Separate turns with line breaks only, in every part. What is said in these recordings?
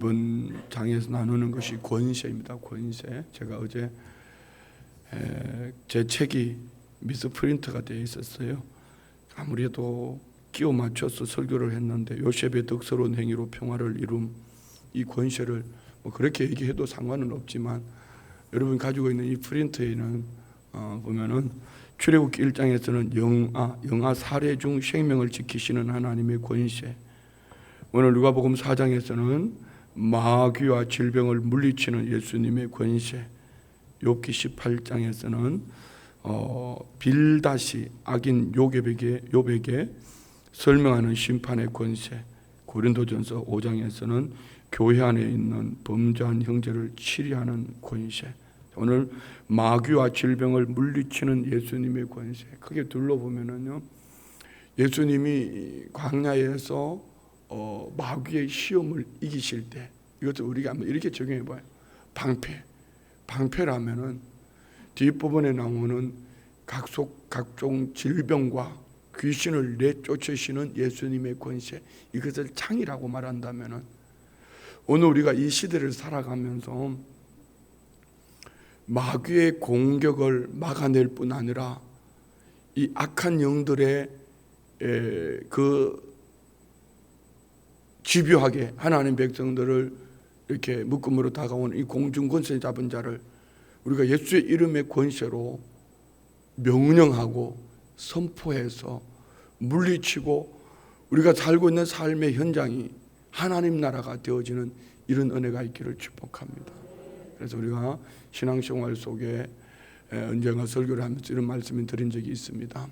이번 장에서 나누는 것이 권세입니다. 권세. 제가 어제 제 책이 미스프린트가 되어 있었어요. 아무래도 끼워 맞춰서 설교를 했는데 요셉의 덕스러운 행위로 평화를 이룸, 이 권세를 뭐 그렇게 얘기해도 상관은 없지만 여러분 가지고 있는 이 프린트에는 보면은 출애굽기 1장에서는 영아 살해 중 생명을 지키시는 하나님의 권세, 오늘 누가복음 4장에서는 마귀와 질병을 물리치는 예수님의 권세, 욥기 18장에서는 빌다시 악인 욥에게 설명하는 심판의 권세, 고린도전서 5장에서는 교회 안에 있는 범죄한 형제를 치리하는 권세, 오늘 마귀와 질병을 물리치는 예수님의 권세. 크게 둘러보면은요, 예수님이 광야에서 마귀의 시험을 이기실 때, 이것을 우리가 한번 이렇게 적용해봐요. 방패라면은 뒷부분에 나오는 각종 질병과 귀신을 내쫓으시는 예수님의 권세, 이것을 창이라고 말한다면은 오늘 우리가 이 시대를 살아가면서 마귀의 공격을 막아낼 뿐 아니라 이 악한 영들의 집요하게 하나님 백성들을 이렇게 묶음으로 다가오는 이 공중 권세 잡은 자를 우리가 예수의 이름의 권세로 명령하고 선포해서 물리치고 우리가 살고 있는 삶의 현장이 하나님 나라가 되어지는 이런 은혜가 있기를 축복합니다. 그래서 우리가 신앙생활 속에 언젠가 설교를 하면서 이런 말씀을 드린 적이 있습니다.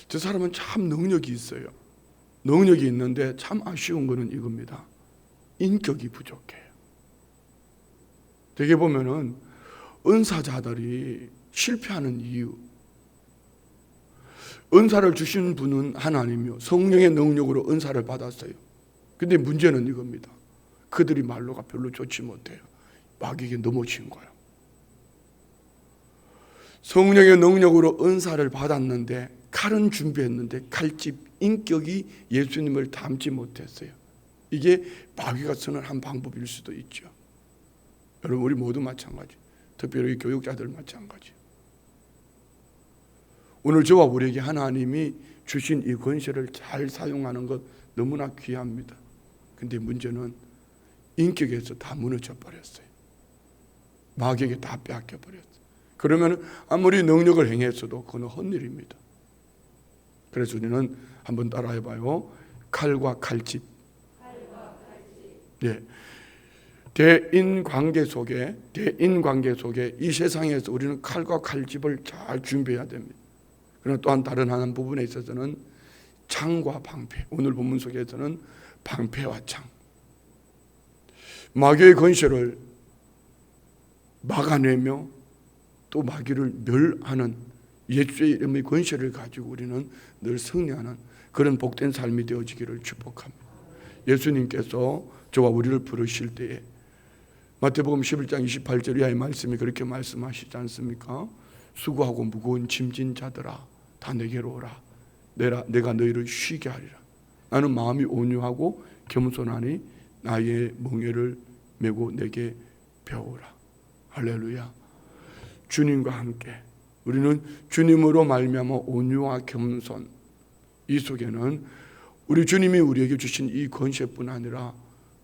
저 사람은 참 능력이 있어요. 능력이 있는데 참 아쉬운 것은 이겁니다. 인격이 부족해요. 되게 보면은 은사자들이 실패하는 이유, 은사를 주신 분은 하나님이요, 성령의 능력으로 은사를 받았어요. 근데 문제는 이겁니다. 그들이 말로가 별로 좋지 못해요. 마귀에게 넘어진 거예요. 성령의 능력으로 은사를 받았는데, 칼은 준비했는데 칼집 인격이 예수님을 닮지 못했어요. 이게 마귀가 쓰는 한 방법일 수도 있죠. 여러분, 우리 모두 마찬가지, 특별히 교육자들 마찬가지. 오늘 저와 우리에게 하나님이 주신 이 권세를 잘 사용하는 것 너무나 귀합니다. 근데 문제는 인격에서 다 무너져 버렸어요. 마귀에게 다 빼앗겨 버렸어요. 그러면 아무리 능력을 행했어도 그건 헛일입니다. 그래서 우리는 한번 따라해봐요. 칼과 칼집. 네. 대인 관계 속에 이 세상에서 우리는 칼과 칼집을 잘 준비해야 됩니다. 그러나 또한 다른 한 부분에 있어서는 창과 방패. 오늘 본문 속에서는 방패와 창. 마귀의 권세를 막아내며 또 마귀를 멸하는 예수의 이름의 권세를 가지고 우리는 늘 승리하는 그런 복된 삶이 되어지기를 축복합니다. 예수님께서 저와 우리를 부르실 때에 마태복음 11장 28절 이하의 말씀이 그렇게 말씀하시지 않습니까? 수고하고 무거운 짐진 자들아, 다 내게로 오라. 내가 너희를 쉬게 하리라. 나는 마음이 온유하고 겸손하니 나의 멍에를 메고 내게 배우라. 할렐루야. 주님과 함께 우리는 주님으로 말미암아 온유와 겸손, 이 속에는 우리 주님이 우리에게 주신 이 권세뿐 아니라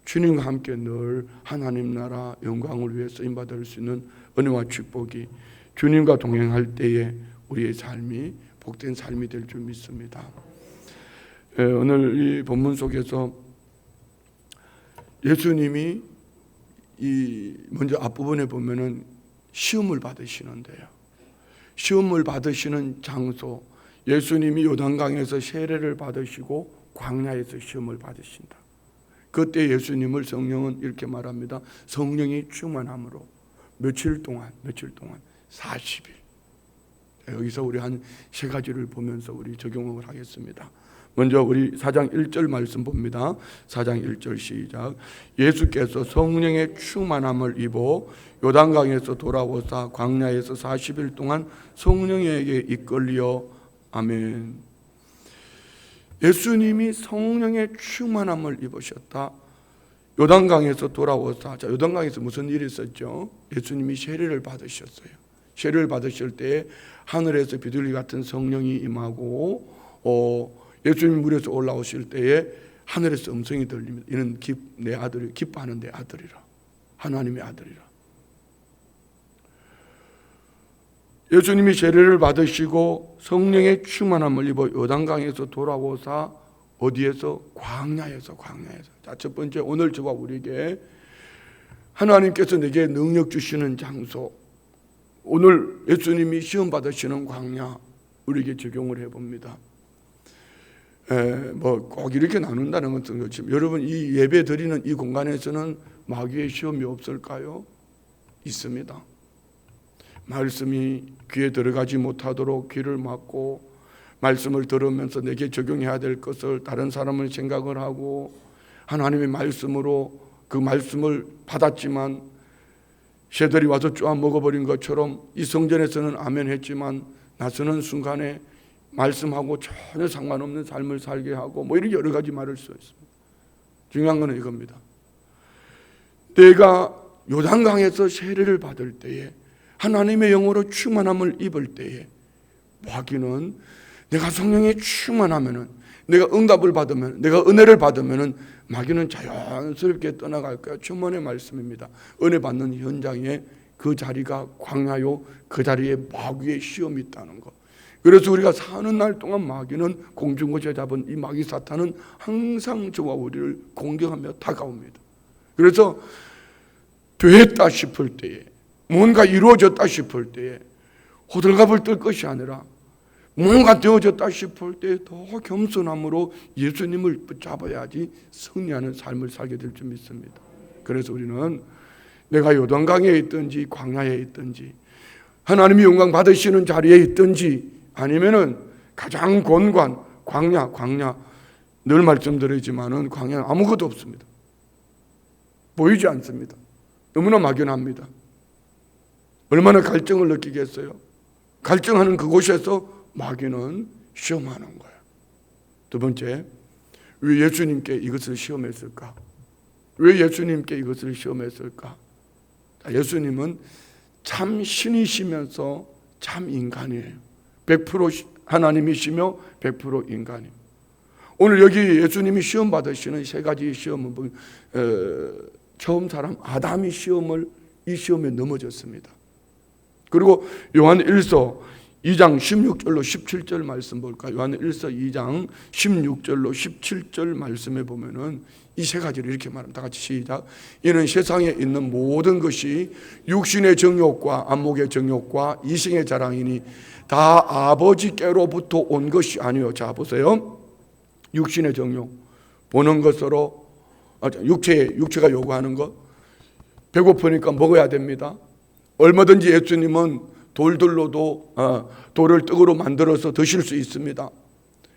주님과 함께 늘 하나님 나라 영광을 위해 쓰임받을 수 있는 은혜와 축복이 주님과 동행할 때에 우리의 삶이 복된 삶이 될 줄 믿습니다. 오늘 이 본문 속에서 예수님이 먼저 앞부분에 보면은 시험을 받으시는데요, 시험을 받으시는 장소, 예수님이 요단강에서 세례를 받으시고 광야에서 시험을 받으신다. 그때 예수님을 성령은 이렇게 말합니다. 성령이 충만함으로 며칠 동안 40일. 여기서 우리 한 세 가지를 보면서 우리 적용을 하겠습니다. 먼저 우리 4장 1절 말씀 봅니다. 4장 1절 시작. 예수께서 성령의 충만함을 입어 요단강에서 돌아오사 광야에서 40일 동안 성령에게 이끌려. 아멘. 예수님이 성령의 충만함을 입으셨다. 요단강에서 돌아오사, 자, 요단강에서 무슨 일이 있었죠? 예수님이 세례를 받으셨어요. 세례를 받으실 때 하늘에서 비둘기 같은 성령이 임하고 예수님 물에서 올라오실 때에 하늘에서 음성이 들립니다. 이는 내 아들이 기뻐하는 내 아들이라, 하나님의 아들이라. 예수님이 세례를 받으시고 성령의 충만함을 입어 요단강에서 돌아오사 어디에서? 광야에서. 자, 첫 번째, 오늘 저와 우리에게 하나님께서 내게 능력 주시는 장소, 오늘 예수님이 시험 받으시는 광야, 우리에게 적용을 해봅니다. 뭐 꼭 이렇게 나눈다는 것은 그렇지만, 여러분 이 예배 드리는 이 공간에서는 마귀의 시험이 없을까요? 있습니다. 말씀이 귀에 들어가지 못하도록 귀를 막고, 말씀을 들으면서 내게 적용해야 될 것을 다른 사람을 생각을 하고, 하나님의 말씀으로 그 말씀을 받았지만 새들이 와서 쪼아 먹어버린 것처럼 이 성전에서는 아멘 했지만 나서는 순간에 말씀하고 전혀 상관없는 삶을 살게 하고, 뭐 이런 여러 가지 말을 수 있습니다. 중요한 건 이겁니다. 내가 요단강에서 세례를 받을 때에, 하나님의 영으로 충만함을 입을 때에, 마귀는 내가 성령에 충만하면은, 내가 응답을 받으면, 내가 은혜를 받으면은 마귀는 자연스럽게 떠나갈 거야. 천만의 말씀입니다. 은혜 받는 현장에 그 자리가 광야요, 그 자리에 마귀의 시험이 있다는 거. 그래서 우리가 사는 날 동안 마귀는, 공중고제 잡은 이 마귀 사탄은 항상 저와 우리를 공격하며 다가옵니다. 그래서 됐다 싶을 때에, 뭔가 이루어졌다 싶을 때에 호들갑을 떨 것이 아니라 뭔가 되어졌다 싶을 때 더 겸손함으로 예수님을 붙잡아야지 승리하는 삶을 살게 될 줄 믿습니다. 그래서 우리는 내가 요단강에 있든지 광야에 있든지, 하나님이 영광 받으시는 자리에 있든지, 아니면은 가장 곤관 광야, 늘 말씀드리지만은 광야는 아무것도 없습니다. 보이지 않습니다. 너무나 막연합니다. 얼마나 갈증을 느끼겠어요? 갈증하는 그곳에서 마귀는 시험하는 거예요. 두 번째, 왜 예수님께 이것을 시험했을까? 왜 예수님께 이것을 시험했을까? 예수님은 참 신이시면서 참 인간이에요. 100% 하나님이시며 100% 인간이에요. 오늘 여기 예수님이 시험 받으시는 세 가지 시험은 처음 사람 아담이 이 시험에 넘어졌습니다. 그리고 요한 1서 2장 16절로 17절 말씀 볼까요? 요한 1서 2장 16절로 17절 말씀에 보면은 이 세 가지를 이렇게 말합니다. 다 같이 시작. 이는 세상에 있는 모든 것이 육신의 정욕과 안목의 정욕과 이생의 자랑이니 다 아버지께로부터 온 것이 아니요. 자 보세요. 육신의 정욕, 보는 것으로, 육체가 요구하는 것, 배고프니까 먹어야 됩니다. 얼마든지 예수님은 돌들로도 돌을 떡으로 만들어서 드실 수 있습니다.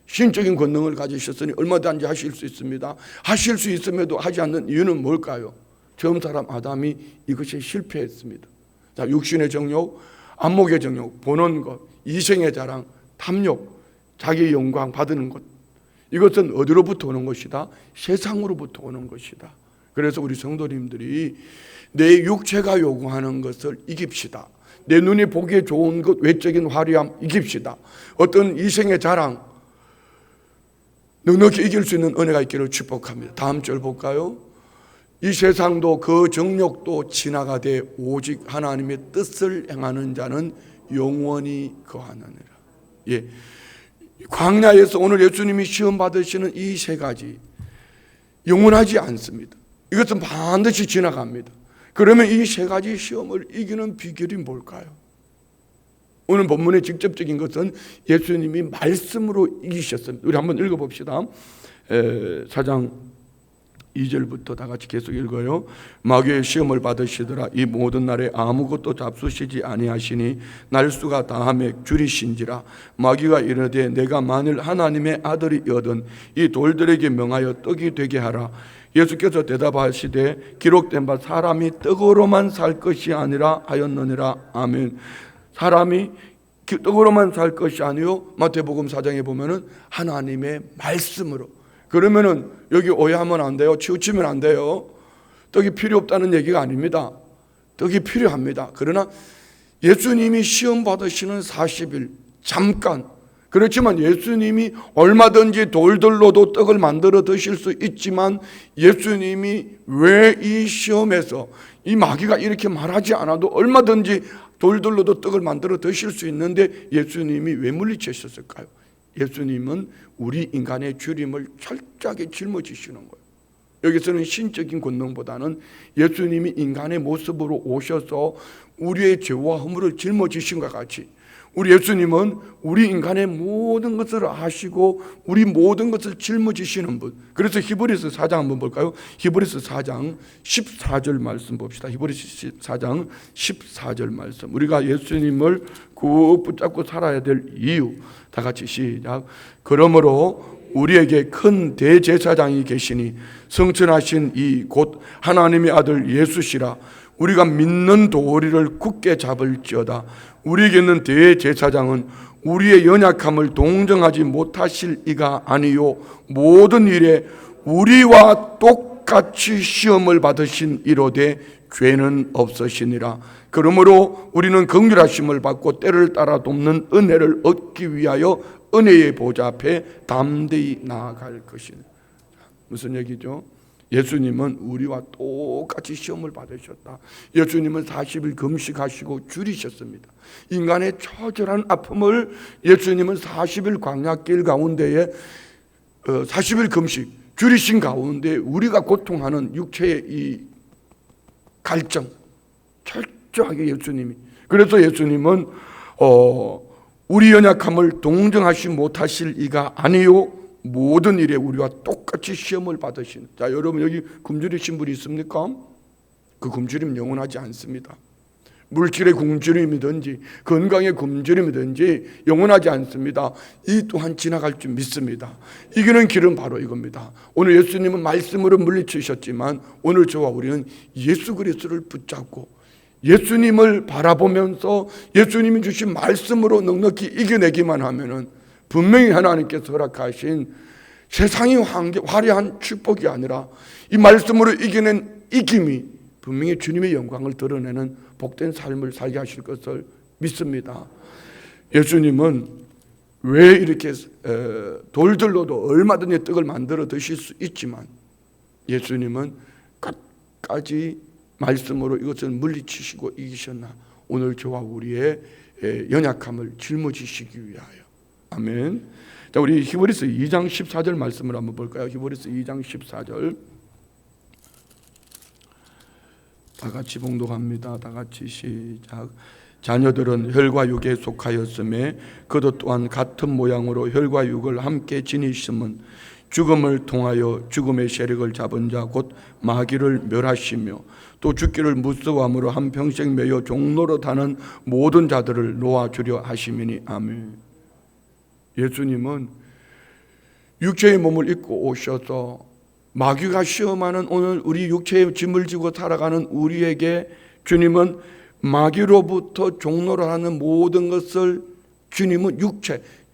신적인 권능을 가지셨으니 얼마든지 하실 수 있습니다. 하실 수 있음에도 하지 않는 이유는 뭘까요? 처음 사람 아담이 이것에 실패했습니다. 자, 육신의 정욕, 안목의 정욕, 보는 것, 이생의 자랑, 탐욕, 자기의 영광 받는 것, 이것은 어디로부터 오는 것이다? 세상으로부터 오는 것이다. 그래서 우리 성도님들이 내 육체가 요구하는 것을 이깁시다. 내 눈이 보기에 좋은 것, 외적인 화려함 이깁시다. 어떤 이생의 자랑 넉넉히 이길 수 있는 은혜가 있기를 축복합니다. 다음 절 볼까요? 이 세상도 그 정욕도 지나가되 오직 하나님의 뜻을 행하는 자는 영원히 거하느니라. 예, 광야에서 오늘 예수님이 시험 받으시는 이 세 가지 영원하지 않습니다. 이것은 반드시 지나갑니다. 그러면 이 세 가지 시험을 이기는 비결이 뭘까요? 오늘 본문의 직접적인 것은 예수님이 말씀으로 이기셨습니다. 우리 한번 읽어봅시다. 4장 2절부터 다 같이 계속 읽어요. 마귀의 시험을 받으시더라. 이 모든 날에 아무것도 잡수시지 아니하시니 날수가 다함에 줄이신지라. 마귀가 이르되 내가 만일 하나님의 아들이거든 이 돌들에게 명하여 떡이 되게 하라. 예수께서 대답하시되 기록된 바 사람이 떡으로만 살 것이 아니라 하였느니라. 아멘. 사람이 떡으로만 살 것이 아니요, 마태복음 4장에 보면은 하나님의 말씀으로. 그러면은 여기 오해하면 안 돼요. 치우치면 안 돼요. 떡이 필요 없다는 얘기가 아닙니다. 떡이 필요합니다. 그러나 예수님이 시험 받으시는 40일 잠깐, 그렇지만 예수님이 얼마든지 돌들로도 떡을 만들어 드실 수 있지만 예수님이 왜 이 시험에서 이 마귀가 이렇게 말하지 않아도 얼마든지 돌들로도 떡을 만들어 드실 수 있는데 예수님이 왜 물리치셨을까요? 예수님은 우리 인간의 주림을 철저하게 짊어지시는 거예요. 여기서는 신적인 권능보다는 예수님이 인간의 모습으로 오셔서 우리의 죄와 허물을 짊어지신 것 같이 우리 예수님은 우리 인간의 모든 것을 아시고 우리 모든 것을 짊어지시는 분. 그래서 히브리서 4장 한번 볼까요? 히브리서 4장 14절 말씀 봅시다. 히브리서 4장 14절 말씀. 우리가 예수님을 꼭 붙잡고 살아야 될 이유. 다 같이 시작. 그러므로 우리에게 큰 대제사장이 계시니 성천하신 이 곧 하나님의 아들 예수시라. 우리가 믿는 도리를 굳게 잡을지어다. 우리에게 있는 대제사장은 우리의 연약함을 동정하지 못하실 이가 아니요 모든 일에 우리와 똑같이 시험을 받으신 이로되 죄는 없으시니라. 그러므로 우리는 긍휼하심을 받고 때를 따라 돕는 은혜를 얻기 위하여 은혜의 보좌 앞에 담대히 나아갈 것이다. 무슨 얘기죠? 예수님은 우리와 똑같이 시험을 받으셨다. 예수님은 40일 금식하시고 줄이셨습니다. 인간의 처절한 아픔을 예수님은 40일 광야길 가운데에 40일 금식 줄이신 가운데 우리가 고통하는 육체의 이 갈증 철저하게 예수님이, 그래서 예수님은 우리 연약함을 동정하시 못하실 이가 아니요 모든 일에 우리와 똑같이 시험을 받으신. 자, 여러분 여기 굶주리신 분이 있습니까? 그 굶주림 영원하지 않습니다. 물질의 굶주림이든지 건강의 굶주림이든지 영원하지 않습니다. 이 또한 지나갈 줄 믿습니다. 이기는 길은 바로 이겁니다. 오늘 예수님은 말씀으로 물리치셨지만 오늘 저와 우리는 예수 그리스도를 붙잡고 예수님을 바라보면서 예수님이 주신 말씀으로 넉넉히 이겨내기만 하면은 분명히 하나님께서 허락하신 세상이 화려한 축복이 아니라 이 말씀으로 이겨낸 이김이 분명히 주님의 영광을 드러내는 복된 삶을 살게 하실 것을 믿습니다. 예수님은 왜 이렇게 돌들로도 얼마든지 떡을 만들어 드실 수 있지만 예수님은 끝까지 말씀으로 이것을 물리치시고 이기셨나? 오늘 저와 우리의 연약함을 짊어지시기 위하여. 아멘. 자, 우리 히브리서 2장 14절 말씀을 한번 볼까요? 히브리서 2장 14절. 다 같이 봉독합니다. 다 같이 시작. 자녀들은 혈과 육에 속하였음에 그도 또한 같은 모양으로 혈과 육을 함께 지니심은 죽음을 통하여 죽음의 세력을 잡은 자 곧 마귀를 멸하시며 또 죽기를 무서워함으로 한평생 매여 종노릇하는 모든 자들을 놓아주려 하심이니. 아멘. 예수님은 육체의 몸을 입고 오셔서 마귀가 시험하는 오늘 우리 육체의 짐을 지고 살아가는 우리에게 주님은 마귀로부터 종노릇하는 모든 것을 주님은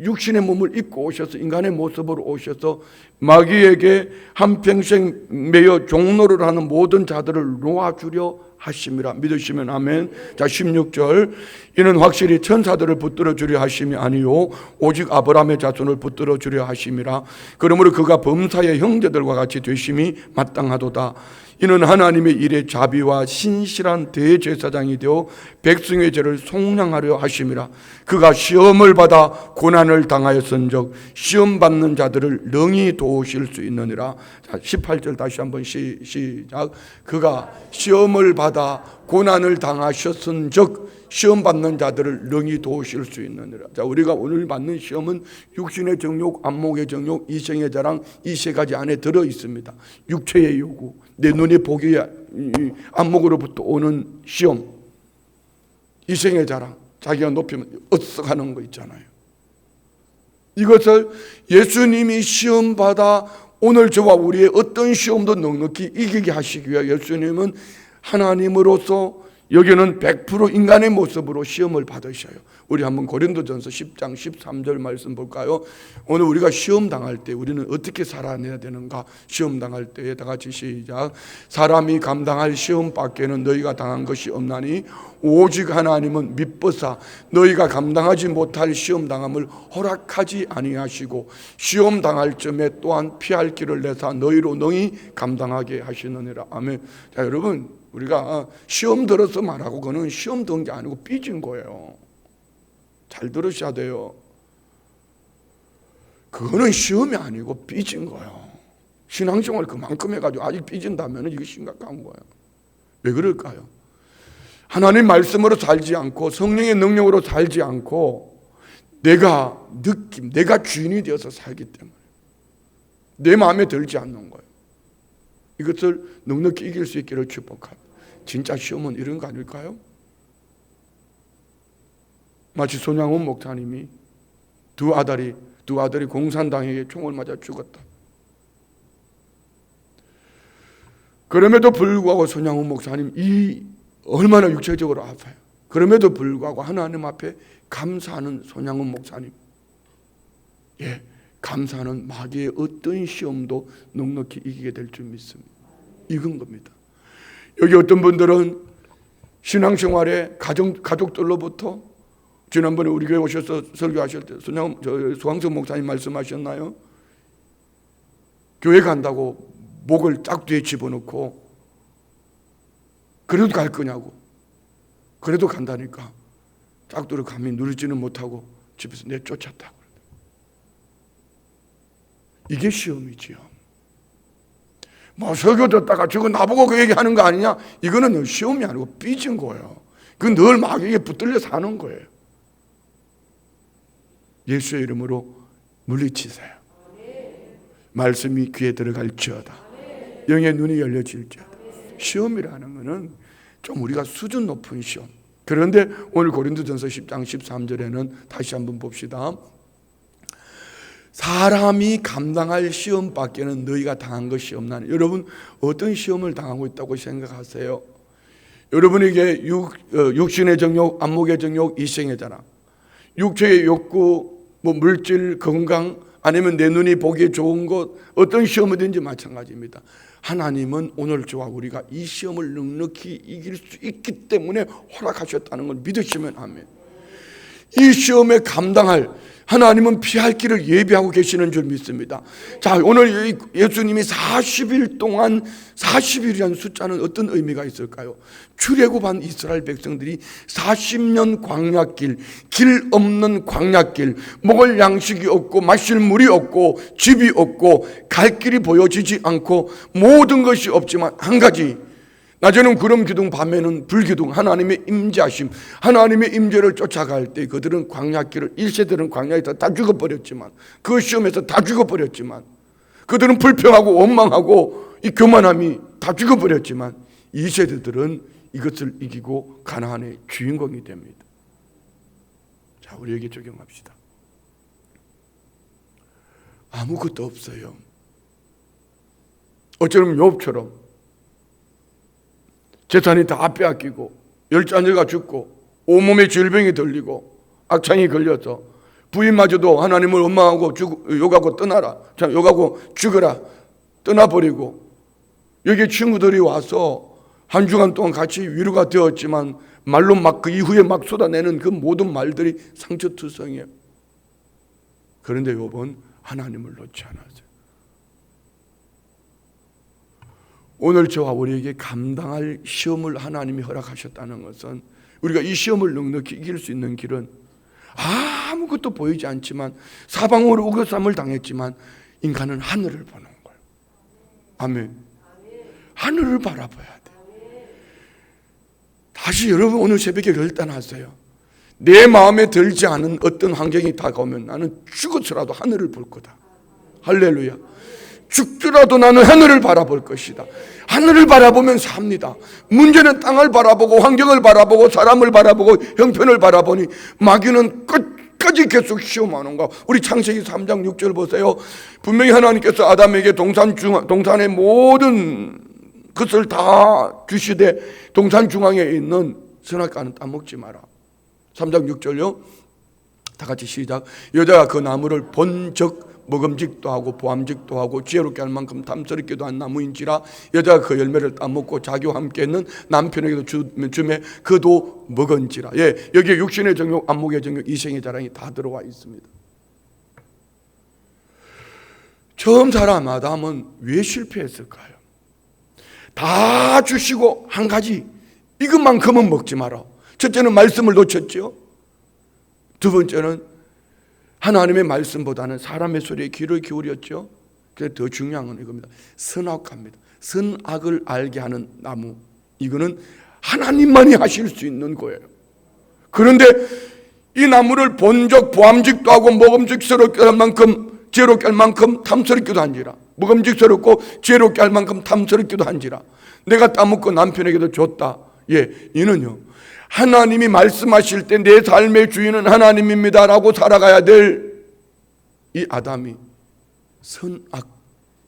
육신의 몸을 입고 오셔서 인간의 모습으로 오셔서 마귀에게 한평생 매여 종노를 하는 모든 자들을 놓아주려 하심이라. 믿으시면 아멘. 자, 16절. 이는 확실히 천사들을 붙들어 주려 하심이 아니요 오직 아브라함의 자손을 붙들어 주려 하심이라. 그러므로 그가 범사의 형제들과 같이 되심이 마땅하도다. 이는 하나님의 일에 자비와 신실한 대제사장이 되어 백성의 죄를 속량하려 하심이라. 그가 시험을 받아 고난을 당하였은즉 시험 받는 자들을 능히 도우실 수 있느니라. 자, 18절 다시 한번 시작. 그가 시험을 받아 고난을 당하셨은즉 시험 받는 자들을 능히 도우실 수 있느니라. 자, 우리가 오늘 받는 시험은 육신의 정욕, 안목의 정욕, 이생의 자랑, 이 세 가지 안에 들어 있습니다. 육체의 요구, 내 눈에 보기 안목으로부터 오는 시험, 이생의 자랑, 자기가 높이면 어썩하는 거 있잖아요. 이것을 예수님이 시험 받아 오늘 저와 우리의 어떤 시험도 넉넉히 이기게 하시기 위해 예수님은 하나님으로서 여기는 100% 인간의 모습으로 시험을 받으셔요. 우리 한번 고린도전서 10장 13절 말씀 볼까요? 오늘 우리가 시험 당할 때 우리는 어떻게 살아내야 되는가? 시험 당할 때 다 같이 시작. 사람이 감당할 시험 밖에는 너희가 당한 것이 없나니 오직 하나님은 미쁘사 너희가 감당하지 못할 시험 당함을 허락하지 아니하시고 시험 당할 점에 또한 피할 길을 내사 너희로 능히 감당하게 하시느니라. 아멘. 자, 여러분, 우리가 시험 들어서 말하고 그거는 시험 든 게 아니고 삐진 거예요. 잘 들으셔야 돼요. 그거는 시험이 아니고 삐진 거예요. 신앙생활 그만큼 해가지고 아직 삐진다면 이게 심각한 거예요. 왜 그럴까요? 하나님 말씀으로 살지 않고 성령의 능력으로 살지 않고 내가 느낌, 내가 주인이 되어서 살기 때문에 내 마음에 들지 않는 거예요. 이것을 넉넉히 이길 수 있기를 축복합니다. 진짜 시험은 이런 거 아닐까요? 마치 손양훈 목사님이 두 아들이 공산당에게 총을 맞아 죽었다. 그럼에도 불구하고 손양훈 목사님 얼마나 육체적으로 아파요. 그럼에도 불구하고 하나님 앞에 감사하는 손양훈 목사님. 예, 감사하는 마귀의 어떤 시험도 넉넉히 이기게 될 줄 믿습니다. 이건 겁니다. 여기 어떤 분들은 신앙생활에 가족들로부터 지난번에 우리 교회 오셔서 설교하실 때 수광석 목사님 말씀하셨나요? 교회 간다고 목을 짝뒤에 집어넣고 그래도 갈 거냐고. 그래도 간다니까 짝두를 감히 누리지는 못하고 집에서 내쫓았다고. 이게 시험이지요. 뭐 설교 듣다가 저거 나보고 그 얘기하는 거 아니냐? 이거는 시험이 아니고 삐진 거예요. 그건 늘 마귀에게 붙들려 사는 거예요. 예수의 이름으로 물리치세요. 말씀이 귀에 들어갈지어다. 영의 눈이 열려질지어다. 시험이라는 것은 좀 우리가 수준 높은 시험. 그런데 오늘 고린도전서 10장 13절에는 다시 한번 봅시다. 사람이 감당할 시험 밖에는 너희가 당한 것이 없나니. 여러분 어떤 시험을 당하고 있다고 생각하세요? 여러분에게 육신의 정욕, 안목의 정욕, 이생의 자랑, 육체의 욕구, 물질, 건강, 아니면 내 눈이 보기에 좋은 것, 어떤 시험이든지 마찬가지입니다. 하나님은 오늘 저와 우리가 이 시험을 넉넉히 이길 수 있기 때문에 허락하셨다는 걸 믿으시면 아멘. 이 시험에 감당할, 하나님은 피할 길을 예비하고 계시는 줄 믿습니다. 자, 오늘 예수님이 40일 동안, 40일이라는 숫자는 어떤 의미가 있을까요? 출애굽한 이스라엘 백성들이 40년 광야길, 길 없는 광야길, 먹을 양식이 없고 마실 물이 없고 집이 없고 갈 길이 보여지지 않고 모든 것이 없지만 한 가지, 낮에는 구름 기둥, 밤에는 불 기둥, 하나님의 임재하심, 하나님의 임재를 쫓아갈 때 그들은 광야길을, 1세들은 광야에서 다 죽어버렸지만, 그 시험에서 다 죽어버렸지만, 그들은 불평하고 원망하고 이 교만함이 다 죽어버렸지만 2세대들은 이것을 이기고 가나안의 주인공이 됩니다. 자, 우리에게 적용합시다. 아무것도 없어요. 어쩌면 욥처럼 재산이 다 빼앗기고 열자녀가 죽고 온몸에 질병이 들리고 악창이 걸려서 부인마저도 하나님을 원망하고 욕하고 떠나라, 욕하고 죽어라, 떠나버리고, 여기 친구들이 와서 한 주간 동안 같이 위로가 되었지만 말로 막 그 이후에 막 쏟아내는 그 모든 말들이 상처투성이에요. 그런데 욥은 하나님을 놓지 않았어요. 오늘 저와 우리에게 감당할 시험을 하나님이 허락하셨다는 것은, 우리가 이 시험을 넉넉히 이길 수 있는 길은 아무것도 보이지 않지만 사방으로 우겨쌈을 당했지만 인간은 하늘을 보는 거예요. 아멘. 하늘을 바라봐야 돼. 다시 여러분 오늘 새벽에 결단하세요. 내 마음에 들지 않은 어떤 환경이 다가오면 나는 죽어서라도 하늘을 볼 거다. 할렐루야. 죽더라도 나는 하늘을 바라볼 것이다. 하늘을 바라보면 삽니다. 문제는 땅을 바라보고 환경을 바라보고 사람을 바라보고 형편을 바라보니 마귀는 끝까지 계속 시험하는 거. 우리 창세기 3장 6절 보세요. 분명히 하나님께서 아담에게 동산의 모든 그것을 다 주시되 동산 중앙에 있는 선악과는 따먹지 마라. 3장 6절요. 다 같이 시작. 여자가 그 나무를 본적 먹음직도 하고 보암직도 하고 지혜롭게 할 만큼 탐스럽기도 한 나무인지라 여자가 그 열매를 따먹고 자기와 함께 있는 남편에게도 주매 그도 먹은지라. 예, 여기에 육신의 정욕, 안목의 정욕, 이생의 자랑이 다 들어와 있습니다. 처음 사람 아담은 왜 실패했을까요? 다 주시고 한 가지 이것만큼은 먹지 마라. 첫째는 말씀을 놓쳤죠. 두 번째는 하나님의 말씀보다는 사람의 소리에 귀를 기울였죠. 그래서 더 중요한 건 이겁니다. 선악과입니다. 선악을 알게 하는 나무. 이거는 하나님만이 하실 수 있는 거예요. 그런데 이 나무를 본적 보암직도 하고 먹음직스럽게 할 만큼 지혜롭게 할 만큼 탐스럽기도 한지라. 먹음직스럽고 지혜롭게 할 만큼 탐스럽기도 한지라. 내가 따먹고 남편에게도 줬다. 예, 이는요 하나님이 말씀하실 때 내 삶의 주인은 하나님입니다 라고 살아가야 될 이 아담이 선악,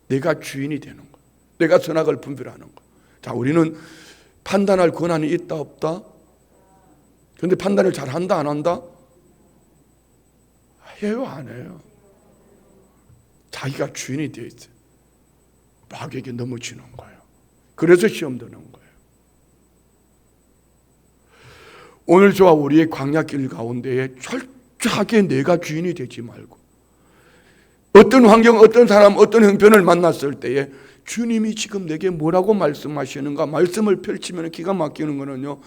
내가 주인이 되는 거, 내가 선악을 분별하는 거. 자, 우리는 판단할 권한이 있다 없다? 그런데 판단을 잘 한다 안 한다? 해요 안 해요? 자기가 주인이 되어 있어요. 마귀에게 넘어지는 거예요. 그래서 시험 드는 거예요. 오늘 저와 우리의 광야길 가운데에 철저하게 내가 주인이 되지 말고 어떤 환경, 어떤 사람, 어떤 형편을 만났을 때에 주님이 지금 내게 뭐라고 말씀하시는가 말씀을 펼치면 기가 막히는 거는요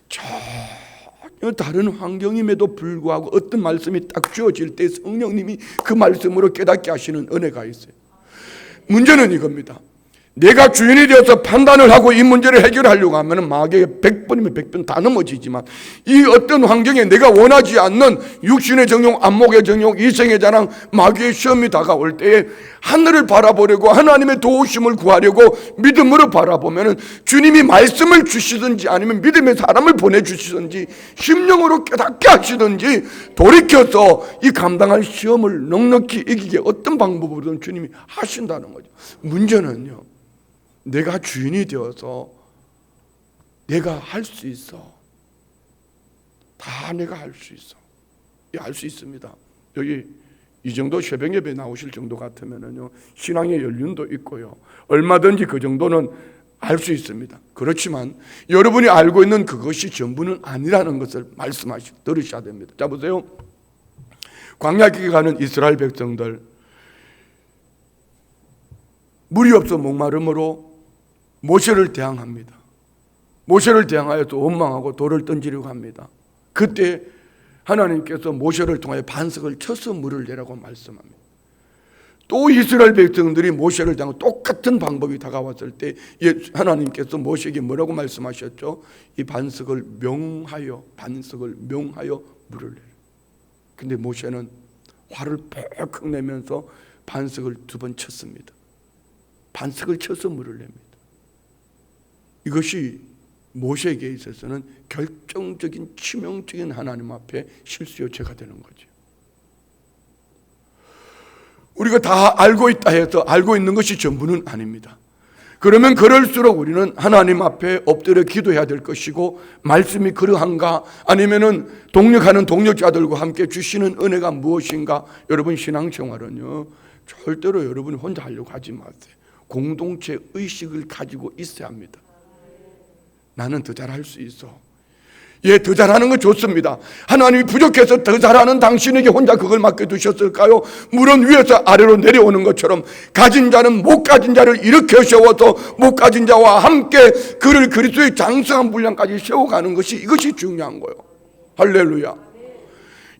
전혀 다른 환경임에도 불구하고 어떤 말씀이 딱 주어질 때 성령님이 그 말씀으로 깨닫게 하시는 은혜가 있어요. 문제는 이겁니다. 내가 주인이 되어서 판단을 하고 이 문제를 해결하려고 하면 마귀에게 100번이면 100번 다 넘어지지만 이 어떤 환경에 내가 원하지 않는 육신의 정욕, 안목의 정욕, 이생의 자랑, 마귀의 시험이 다가올 때에 하늘을 바라보려고 하나님의 도우심을 구하려고 믿음으로 바라보면 주님이 말씀을 주시든지 아니면 믿음의 사람을 보내주시든지 심령으로 깨닫게 하시든지 돌이켜서 이 감당할 시험을 넉넉히 이기게 어떤 방법으로든 주님이 하신다는 거죠. 문제는요 내가 주인이 되어서 내가 할 수 있어. 다 내가 할 수 있어. 할 수 있습니다. 여기 이 정도 새벽 예배 나오실 정도 같으면은요 신앙의 연륜도 있고요. 얼마든지 그 정도는 알 수 있습니다. 그렇지만 여러분이 알고 있는 그것이 전부는 아니라는 것을 들으셔야 됩니다. 자 보세요. 광야길에 가는 이스라엘 백성들 물이 없어 목마름으로 모세를 대항합니다. 모세를 대항하여 또 원망하고 돌을 던지려고 합니다. 그때 하나님께서 모세를 통하여 반석을 쳐서 물을 내라고 말씀합니다. 또 이스라엘 백성들이 모세를 대하고 똑같은 방법이 다가왔을 때 하나님께서 모세에게 뭐라고 말씀하셨죠? 이 반석을 명하여 물을 내라. 근데 모세는 화를 퍽 내면서 반석을 2번 쳤습니다. 반석을 쳐서 물을 냅니다. 이것이 모세에게 있어서는 결정적인 치명적인 하나님 앞에 실수요체가 되는 거죠. 우리가 다 알고 있다 해서 알고 있는 것이 전부는 아닙니다. 그러면 그럴수록 우리는 하나님 앞에 엎드려 기도해야 될 것이고 말씀이 그러한가 아니면은 동력하는 동력자들과 함께 주시는 은혜가 무엇인가. 여러분 신앙생활은요 절대로 여러분이 혼자 하려고 하지 마세요. 공동체 의식을 가지고 있어야 합니다. 나는 더 잘할 수 있어. 예, 더 잘하는 건 좋습니다. 하나님이 부족해서 더 잘하는 당신에게 혼자 그걸 맡겨두셨을까요? 물은 위에서 아래로 내려오는 것처럼 가진 자는 못 가진 자를 일으켜 세워서 못 가진 자와 함께 그를 그리스도의 장성한 분량까지 세워가는 것이 이것이 중요한 거예요. 할렐루야.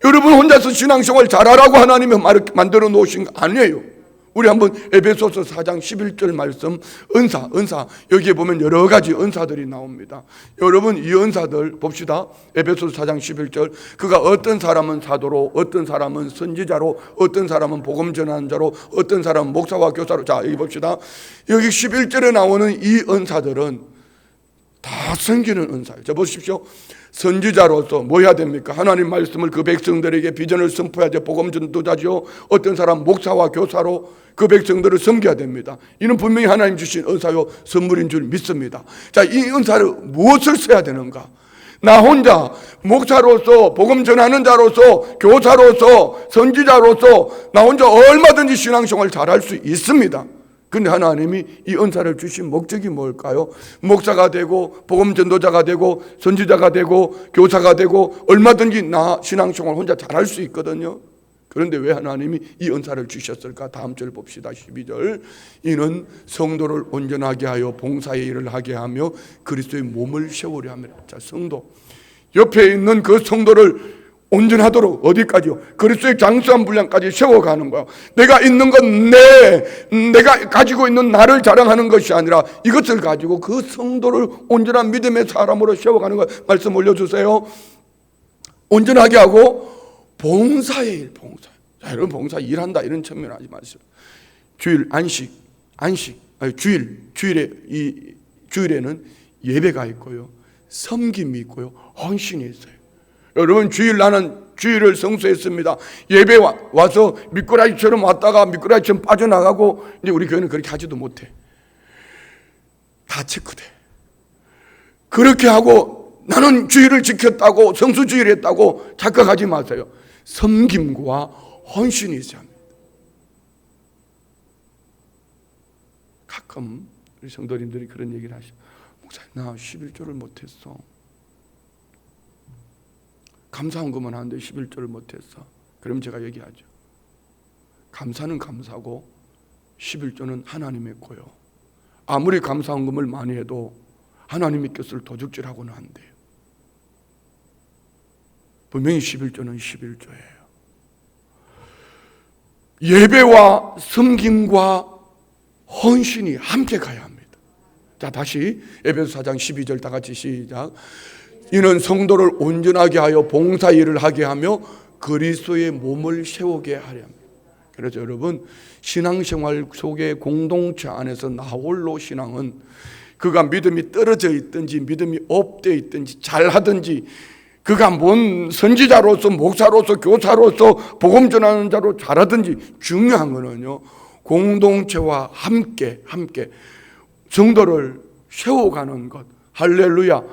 여러분 혼자서 신앙생활 잘하라고 하나님이 만들어 놓으신 거 아니에요. 우리 한번 에베소서 4장 11절 말씀 은사 여기에 보면 여러 가지 은사들이 나옵니다. 여러분 이 은사들 봅시다. 에베소서 4장 11절 그가 어떤 사람은 사도로 어떤 사람은 선지자로 어떤 사람은 복음 전하는 자로 어떤 사람은 목사와 교사로. 자 여기 봅시다. 여기 11절에 나오는 이 은사들은 다 섬기는 은사예요. 자 보십시오. 선지자로서 뭐 해야 됩니까? 하나님 말씀을 그 백성들에게 비전을 선포해야죠. 복음 전도자죠. 어떤 사람 목사와 교사로 그 백성들을 섬겨야 됩니다. 이는 분명히 하나님 주신 은사요 선물인 줄 믿습니다. 자, 이 은사를 무엇을 써야 되는가? 나 혼자 목사로서 복음 전하는 자로서 교사로서 선지자로서 나 혼자 얼마든지 신앙생활 잘할 수 있습니다. 그런데 하나님이 이 은사를 주신 목적이 뭘까요? 목사가 되고 복음 전도자가 되고 선지자가 되고 교사가 되고 얼마든지 나 신앙생활 혼자 잘할 수 있거든요. 그런데 왜 하나님이 이 은사를 주셨을까? 다음 절 봅시다. 12절. 이는 성도를 온전하게 하여 봉사의 일을 하게 하며 그리스도의 몸을 세우려 함이라. 자, 성도 옆에 있는 그 성도를 온전하도록 어디까지요? 그리스도의 장수한 분량까지 세워가는 거야. 내가 있는 건 내가 가지고 있는 나를 자랑하는 것이 아니라 이것을 가지고 그 성도를 온전한 믿음의 사람으로 세워가는 거. 말씀 올려주세요. 온전하게 하고 봉사의 일, 봉사. 자, 여러분 봉사 일한다 이런 측면 하지 마세요. 주일 주일에는 예배가 있고요, 섬김이 있고요, 헌신이 있어요. 여러분 나는 주일을 성수했습니다. 예배 와서 미꾸라지처럼 왔다가 미꾸라지처럼 빠져나가고, 이제 우리 교회는 그렇게 하지도 못해. 다 체크돼. 그렇게 하고 나는 주일을 지켰다고 성수주의를 했다고 착각하지 마세요. 섬김과 헌신이 있어야 합니다. 가끔 우리 성도님들이 그런 얘기를 하시죠. 목사님, 나 11조를 못했어. 감사헌금은 하는데 11조를 못했어. 그럼 제가 얘기하죠. 감사는 감사고 11조는 하나님의 거요. 아무리 감사헌금을 많이 해도 하나님의 것을 도둑질하고는 안 돼요. 분명히 11조는 11조예요. 예배와 섬김과 헌신이 함께 가야 합니다. 자, 다시 에베소 4장 12절 다 같이 시작. 이는 성도를 온전하게 하여 봉사 일을 하게 하며 그리스도의 몸을 세우게 하려 합니다. 그래서 여러분, 신앙생활 속의 공동체 안에서 나 홀로 신앙은 그가 믿음이 떨어져 있든지 믿음이 업되어 있든지 잘하든지 그가 뭔 선지자로서 목사로서 교사로서 복음 전하는 자로 잘하든지 중요한 거는요, 공동체와 함께 성도를 세워가는 것. 할렐루야.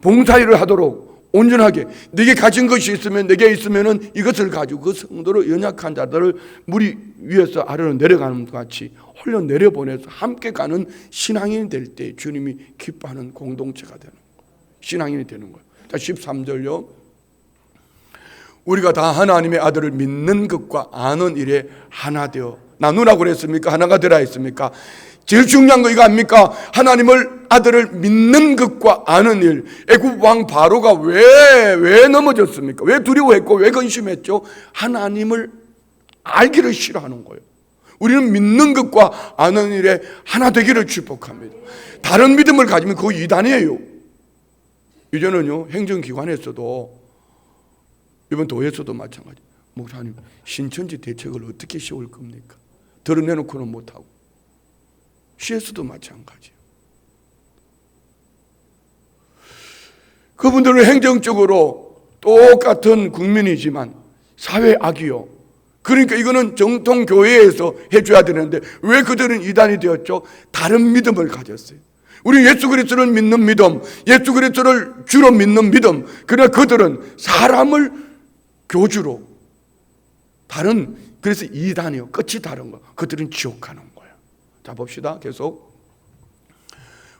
봉사일을 하도록 온전하게 네게 가진 것이 있으면 내게 있으면은 이것을 가지고 그 성도를 연약한 자들을 물이 위에서 아래로 내려가는 것 같이 홀려 내려보내서 함께 가는 신앙인이 될 때 주님이 기뻐하는 공동체가 되는 거예요. 신앙인이 되는 거예요. 자, 13절요. 우리가 다 하나님의 아들을 믿는 것과 아는 일에 하나 되어 나누라고 그랬습니까? 하나가 되라 했습니까? 제일 중요한 거 이거 아닙니까? 하나님을 아들을 믿는 것과 아는 일. 애굽 왕 바로가 왜 넘어졌습니까? 왜 두려워했고 왜 근심했죠? 하나님을 알기를 싫어하는 거예요. 우리는 믿는 것과 아는 일에 하나 되기를 축복합니다. 다른 믿음을 가지면 그거 이단이에요. 이제는요, 행정기관에서도 이번 도에서도 마찬가지. 목사님, 신천지 대책을 어떻게 세울 겁니까? 드러내놓고는 못하고. 시에서도 마찬가지예요. 그분들은 행정적으로 똑같은 국민이지만 사회 악이요. 그러니까 이거는 정통 교회에서 해줘야 되는데 왜 그들은 이단이 되었죠? 다른 믿음을 가졌어요. 우리 예수 그리스도를 믿는 믿음, 예수 그리스도를 주로 믿는 믿음. 그러나 그들은 사람을 교주로 그래서 이단이요. 끝이 다른 거. 그들은 지옥 가는 거예요. 자, 봅시다. 계속.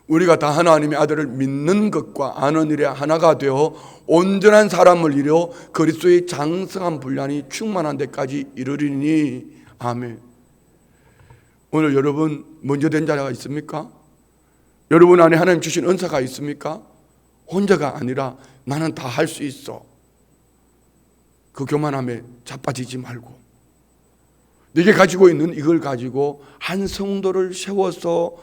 우리가 다 하나님의 아들을 믿는 것과 아는 일에 하나가 되어 온전한 사람을 이루어 그리스도의 장성한 분량이 충만한 데까지 이르리니. 아멘. 오늘 여러분 먼저 된 자가 있습니까? 여러분 안에 하나님 주신 은사가 있습니까? 혼자가 아니라 나는 다 할 수 있어. 그 교만함에 자빠지지 말고 네게 가지고 있는 이걸 가지고 한 성도를 세워서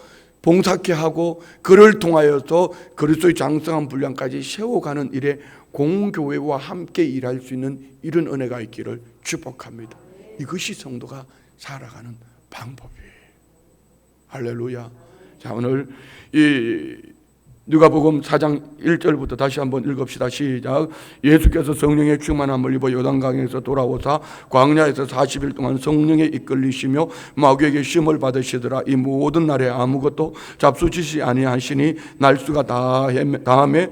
봉사케 하고 그를 통하여서 그리스도의 장성한 분량까지 세워가는 일에 공교회와 함께 일할 수 있는 이런 은혜가 있기를 축복합니다. 이것이 성도가 살아가는 방법이에요. 할렐루야. 자, 오늘 이 누가복음 4장 1절부터 다시 한번 읽읍시다. 시작. 예수께서 성령의 충만함을 입어 요단강에서 돌아오사 광야에서 40일 동안 성령에 이끌리시며 마귀에게 시험을 받으시더라. 이 모든 날에 아무것도 잡수치지 아니하시니 날수가 다함에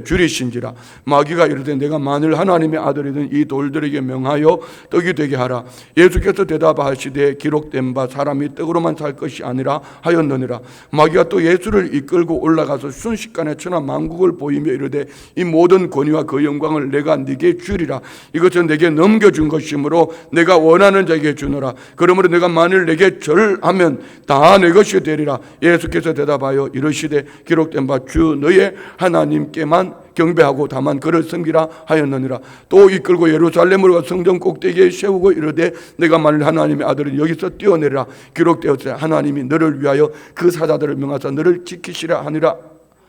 줄이신지라. 마귀가 이르되 내가 만일 하나님의 아들이든 이 돌들에게 명하여 떡이 되게 하라. 예수께서 대답하시되 기록된 바 사람이 떡으로만 살 것이 아니라 하였느니라. 마귀가 또 예수를 이끌고 올라가서 순식간에 천하 만국을 보이며 이르되 이 모든 권위와 그 영광을 내가 네게 주리라. 이것은 내게 넘겨준 것이므로 내가 원하는 자에게 주노라. 그러므로 내가 만일 내게 절하면 다 내 것이 되리라. 예수께서 대답하여 이르시되 기록된 바 주 너의 하나님께만 경배하고 다만 그를 섬기라 하였느니라. 또 이끌고 예루살렘으로 가 성전 꼭대기에 세우고 이르되 내가 만일 하나님의 아들은 여기서 뛰어내리라. 기록되었으되 하나님이 너를 위하여 그 사자들을 명하사 너를 지키시라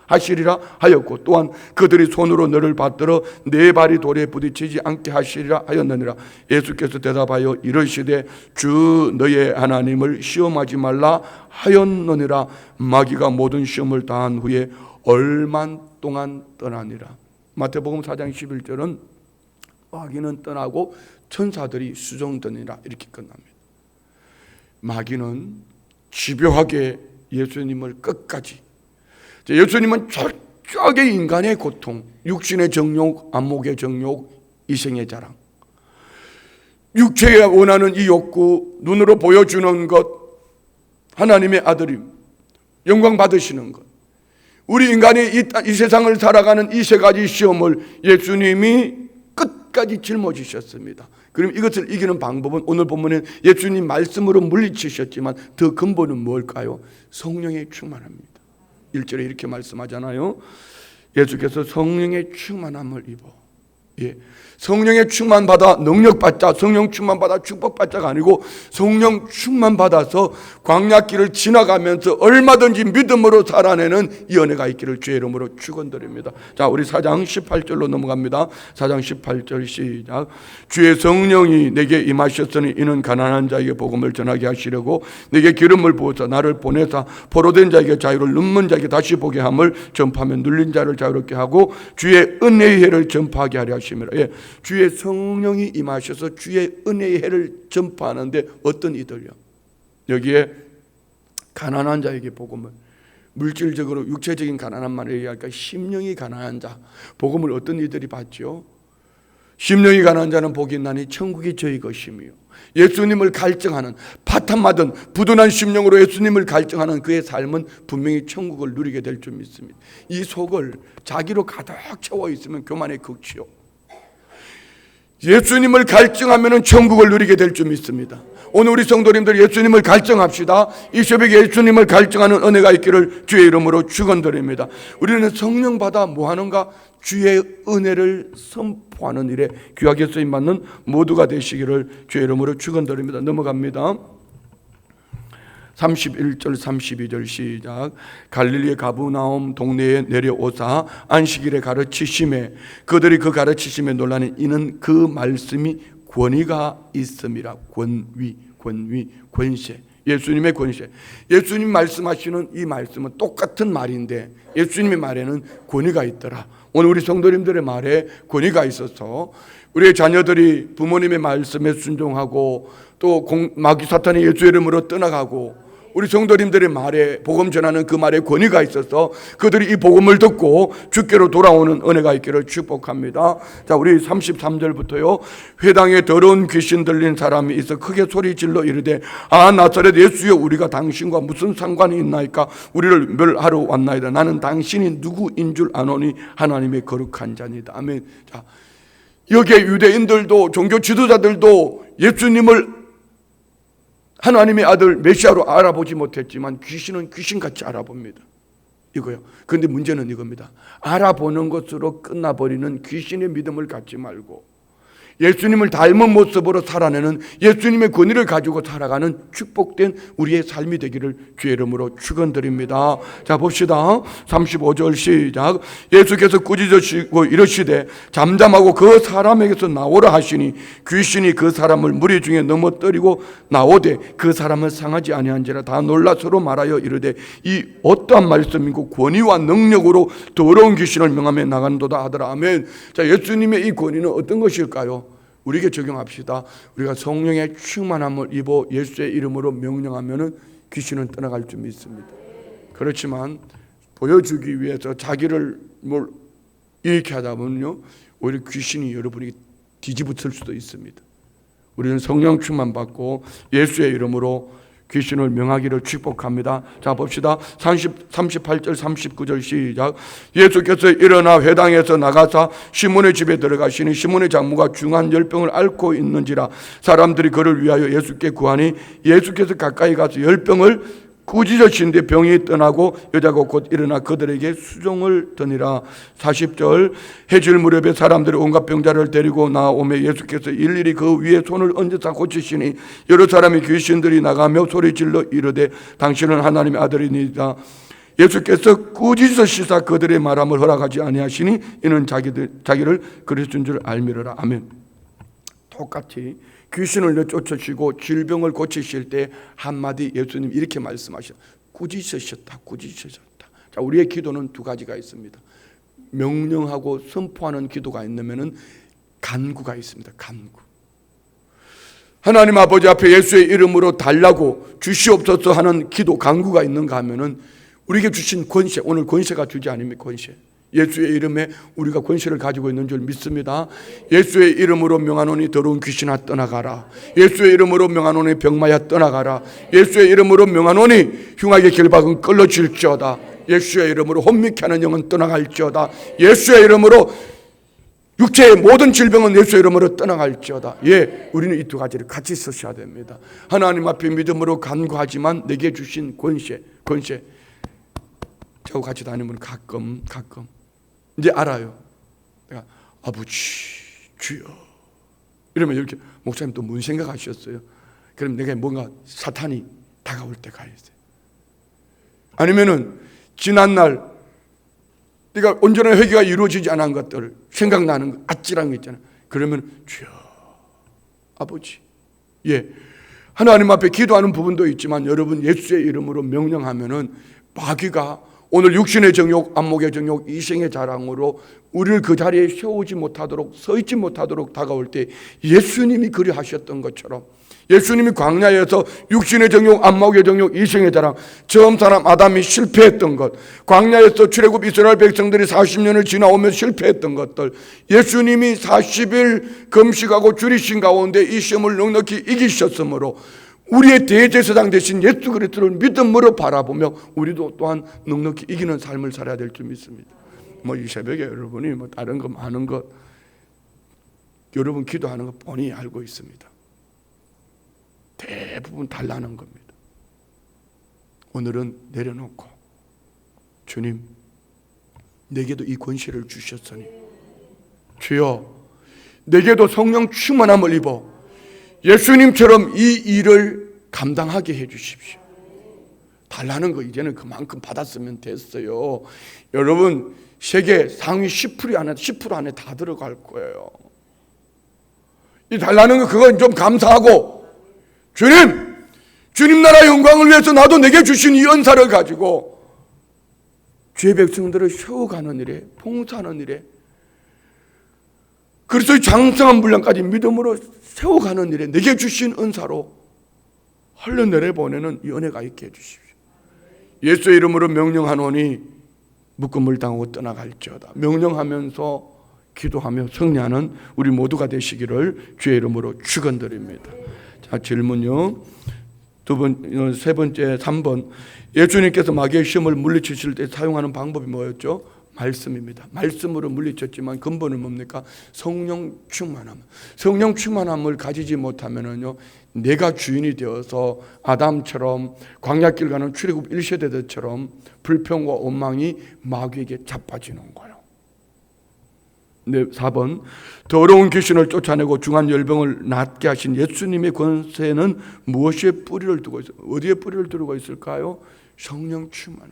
하시리라 하였고 또한 그들이 손으로 너를 받들어 네 발이 돌에 부딪히지 않게 하시리라 하였느니라. 예수께서 대답하여 이르시되 주 너의 하나님을 시험하지 말라 하였느니라. 마귀가 모든 시험을 다한 후에 얼마 동안 떠나니라. 마태복음 4장 11절은 마귀는 떠나고 천사들이 수종되니라 이렇게 끝납니다. 마귀는 집요하게 예수님을 끝까지, 예수님은 철저하게 인간의 고통, 육신의 정욕, 안목의 정욕, 이생의 자랑, 육체가 원하는 이 욕구, 눈으로 보여주는 것, 하나님의 아들임, 영광 받으시는 것, 우리 인간이 이 세상을 살아가는 이 세 가지 시험을 예수님이 끝까지 짊어지셨습니다. 그럼 이것을 이기는 방법은 오늘 본문에 예수님 말씀으로 물리치셨지만 더 근본은 뭘까요? 성령의 충만합니다. 1절에 이렇게 말씀하잖아요. 예수께서 성령의 충만함을 입어, 성령의 충만 받아 능력 받자, 성령 충만 받아 축복 받자가 아니고 성령 충만 받아서 광야길을 지나가면서 얼마든지 믿음으로 살아내는 이 은혜가 있기를 주의 이름으로 축원드립니다. 자, 우리 4장 18절로 넘어갑니다. 4장 18절 시작. 주의 성령이 내게 임하셨으니 이는 가난한 자에게 복음을 전하게 하시려고 내게 기름을 부어서 나를 보내사 포로된 자에게 자유를, 눈먼 자에게 다시 보게 함을 전파하며 눌린 자를 자유롭게 하고 주의 은혜의 해를 전파하게 하려 하심이라. 주의 성령이 임하셔서 주의 은혜의 해를 전파하는데 어떤 이들요? 여기에 가난한 자에게 복음을, 물질적으로 육체적인 가난한만 얘기할까? 심령이 가난한 자, 복음을 어떤 이들이 받죠? 심령이 가난한 자는 복이 있나니 천국이 저희 것이며, 예수님을 갈증하는, 파탄맞은 부둔한 심령으로 예수님을 갈증하는 그의 삶은 분명히 천국을 누리게 될 줄 믿습니다. 이 속을 자기로 가득 채워 있으면 교만의 극치요, 예수님을 갈증하면 천국을 누리게 될 줄 믿습니다. 오늘 우리 성도님들 예수님을 갈증합시다. 이 새벽에 예수님을 갈증하는 은혜가 있기를 주의 이름으로 축원드립니다. 우리는 성령 받아 뭐하는가? 주의 은혜를 선포하는 일에 귀하게 쓰임받는 모두가 되시기를 주의 이름으로 축원드립니다. 넘어갑니다. 31절 32절 시작. 갈릴리의 가브나움 동네에 내려오사 안식일에 가르치심에 그들이 그 가르치심에 놀라니 이는 그 말씀이 권위가 있음이라. 권위, 권세, 예수님의 권세. 예수님 말씀하시는 이 말씀은 똑같은 말인데 예수님의 말에는 권위가 있더라. 오늘 우리 성도님들의 말에 권위가 있어서 우리의 자녀들이 부모님의 말씀에 순종하고 또 마귀 사탄이 예수 이름으로 떠나가고 우리 성도님들의 말에, 복음 전하는 그 말에 권위가 있어서 그들이 이 복음을 듣고 주께로 돌아오는 은혜가 있기를 축복합니다. 자, 우리 33절부터요. 회당에 더러운 귀신 들린 사람이 있어 크게 소리 질러 이르되 아 나사렛 예수여 우리가 당신과 무슨 상관이 있나이까? 우리를 멸하러 왔나이다. 나는 당신이 누구인 줄 아노니 하나님의 거룩한 자니다. 아멘. 자, 여기에 유대인들도 종교 지도자들도 예수님을 하나님의 아들 메시아로 알아보지 못했지만 귀신은 귀신같이 알아봅니다. 이거요. 그런데 문제는 이겁니다. 알아보는 것으로 끝나버리는 귀신의 믿음을 갖지 말고 예수님을 닮은 모습으로 살아내는 예수님의 권위를 가지고 살아가는 축복된 우리의 삶이 되기를 주의 이름으로 축원드립니다. 자, 봅시다. 35절 시작. 예수께서 꾸짖으시고 이르시되 잠잠하고 그 사람에게서 나오라 하시니 귀신이 그 사람을 무리 중에 넘어뜨리고 나오되 그 사람은 상하지 아니한지라 다 놀라 서로 말하여 이르되 이 어떠한 말씀이고 권위와 능력으로 더러운 귀신을 명하며 나간도다 하더라. 아멘. 자, 예수님의 이 권위는 어떤 것일까요? 우리에게 적용합시다. 우리가 성령의 충만함을 입어 예수의 이름으로 명령하면 귀신은 떠나갈 줄 믿습니다. 그렇지만 보여주기 위해서 자기를 이렇게 하다 보면요, 오히려 귀신이 여러분에게 뒤집어질 수도 있습니다. 우리는 성령 충만 받고 예수의 이름으로 귀신을 명하기를 축복합니다. 자, 봅시다. 38절 39절 시작. 예수께서 일어나 회당에서 나가사 시몬의 집에 들어가시니 시몬의 장모가 중한 열병을 앓고 있는지라 사람들이 그를 위하여 예수께 구하니 예수께서 가까이 가서 열병을 꾸짖으신데 병이 떠나고 여자가 곧 일어나 그들에게 수종을 드니라. 40절 해질 무렵에 사람들이 온갖 병자를 데리고 나오며 예수께서 일일이 그 위에 손을 얹어서 고치시니 여러 사람이 귀신들이 나가며 소리질러 이르되 당신은 하나님의 아들이니이다. 예수께서 꾸짖으시사 그들의 말함을 허락하지 아니하시니 이는 자기를 그리스도인 줄 알미르라. 아멘. 똑같이 귀신을 내쫓으시고 질병을 고치실 때 한마디 예수님 이렇게 말씀하셨다. 꾸짖으셨다. 꾸짖으셨다. 자, 우리의 기도는 두 가지가 있습니다. 명령하고 선포하는 기도가 있으면 간구가 있습니다. 간구. 하나님 아버지 앞에 예수의 이름으로 달라고 주시옵소서 하는 기도 간구가 있는가 하면은 우리에게 주신 권세, 오늘 권세가 주지 아닙니까? 권세. 예수의 이름에 우리가 권세를 가지고 있는 줄 믿습니다. 예수의 이름으로 명하노니 더러운 귀신아 떠나가라. 예수의 이름으로 명하노니 병마야 떠나가라. 예수의 이름으로 명하노니 흉악의 결박은 끌어질지어다. 예수의 이름으로 혼미케 하는 영은 떠나갈지어다. 예수의 이름으로 육체의 모든 질병은 예수의 이름으로 떠나갈지어다. 예, 우리는 이 두 가지를 같이 쓰셔야 됩니다. 하나님 앞에 믿음으로 간구하지만 내게 주신 권세 저하고 같이 다니면 가끔 이제 알아요. 내가 아버지 주여 이러면 이렇게 목사님 또 뭔 생각하셨어요? 그럼 내가 뭔가 사탄이 다가올 때가 있어요. 아니면은 지난날 네가 온전한 회개가 이루어지지 않은 것들 생각나는 아찔한 거 있잖아요. 그러면 주여 아버지. 예, 하나님 앞에 기도하는 부분도 있지만 여러분 예수의 이름으로 명령하면은 마귀가 오늘 육신의 정욕, 안목의 정욕, 이생의 자랑으로 우리를 그 자리에 세우지 못하도록 서 있지 못하도록 다가올 때 예수님이 그리하셨던 것처럼 예수님이 광야에서 육신의 정욕, 안목의 정욕, 이생의 자랑 처음 사람 아담이 실패했던 것, 광야에서 출애굽 이스라엘 백성들이 40년을 지나오며 실패했던 것들, 예수님이 40일 금식하고 줄이신 가운데 이 시험을 넉넉히 이기셨으므로 우리의 대제사장 되신 예수 그리스도를 믿음으로 바라보며 우리도 또한 넉넉히 이기는 삶을 살아야 될 줄 믿습니다. 이 새벽에 여러분이 다른 거 많은 것 여러분 기도하는 거 뻔히 알고 있습니다. 대부분 달라는 겁니다. 오늘은 내려놓고 주님 내게도 이 권세를 주셨으니 주여 내게도 성령 충만함을 입어 예수님처럼 이 일을 감당하게 해 주십시오. 달라는 거 이제는 그만큼 받았으면 됐어요. 여러분 세계 상위 10% 안에 다 들어갈 거예요. 이 달라는 거 그건 좀 감사하고 주님 나라 영광을 위해서 나도 내게 주신 이 은사를 가지고 주의 백성들을 세워가는 일에 봉사하는 일에 그리스도의 장성한 분량까지 믿음으로 세워가는 일에 내게 주신 은사로 흘러내려보내는 이 은혜가 있게 해주십시오. 예수의 이름으로 명령하노니 묶음을 당하고 떠나갈지어다. 명령하면서 기도하며 승리하는 우리 모두가 되시기를 주의 이름으로 축원드립니다. 자, 질문요. 세 번째 3번 예수님께서 마귀의 시험을 물리치실 때 사용하는 방법이 뭐였죠? 말씀입니다. 말씀으로 물리쳤지만 근본은 뭡니까? 성령 충만함. 성령 충만함을 가지지 못하면은요, 내가 주인이 되어서 아담처럼 광야길 가는 출애굽 1세대들처럼 불평과 원망이 마귀에게 자빠지는 거예요. 네, 4번. 더러운 귀신을 쫓아내고 중한 열병을 낫게 하신 예수님의 권세는 무엇에 뿌리를 두고 있어요? 어디에 뿌리를 두고 있을까요? 성령 충만.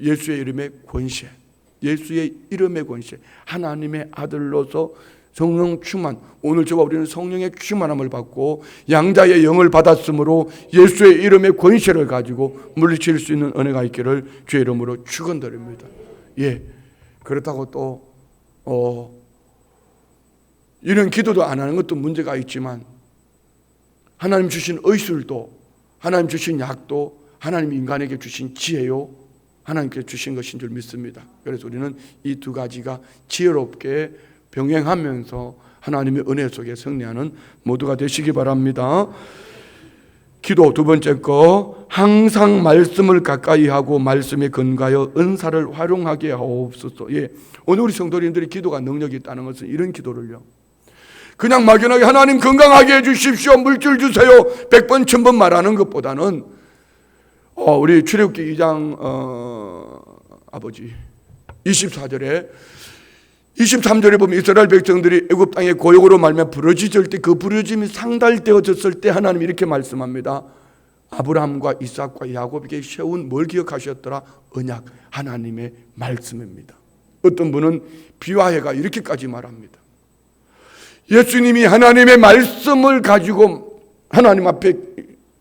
예수의 이름의 권세. 예수의 이름의 권세. 하나님의 아들로서 성령 충만. 오늘 저와 우리는 성령의 충만함을 받고 양자의 영을 받았으므로 예수의 이름의 권세를 가지고 물리칠 수 있는 은혜가 있기를 주의 이름으로 축원드립니다. 예. 그렇다고 또 이런 기도도 안 하는 것도 문제가 있지만 하나님 주신 의술도 하나님 주신 약도 하나님 인간에게 주신 지혜요 하나님께 주신 것인 줄 믿습니다. 그래서 우리는 이 두 가지가 지혜롭게 병행하면서 하나님의 은혜 속에 승리하는 모두가 되시기 바랍니다. 기도 두 번째 거, 항상 말씀을 가까이 하고 말씀에 근거하여 은사를 활용하게 하옵소서. 예, 오늘 우리 성도님들이 기도가 능력이 있다는 것은 이런 기도를요, 그냥 막연하게 하나님 건강하게 해주십시오, 물질 주세요 100번 1000번 말하는 것보다는 우리 출애굽기 2장 아버지 24절에 23절에 보면 이스라엘 백성들이 애굽 땅에 고역으로 말미암아 부르짖을 때 그 부르짖음이 상달되어졌을 때 하나님이 이렇게 말씀합니다. 아브라함과 이삭과 야곱에게 세운 뭘 기억하셨더라? 언약, 하나님의 말씀입니다. 어떤 분은 비화해가 이렇게까지 말합니다. 예수님이 하나님의 말씀을 가지고 하나님 앞에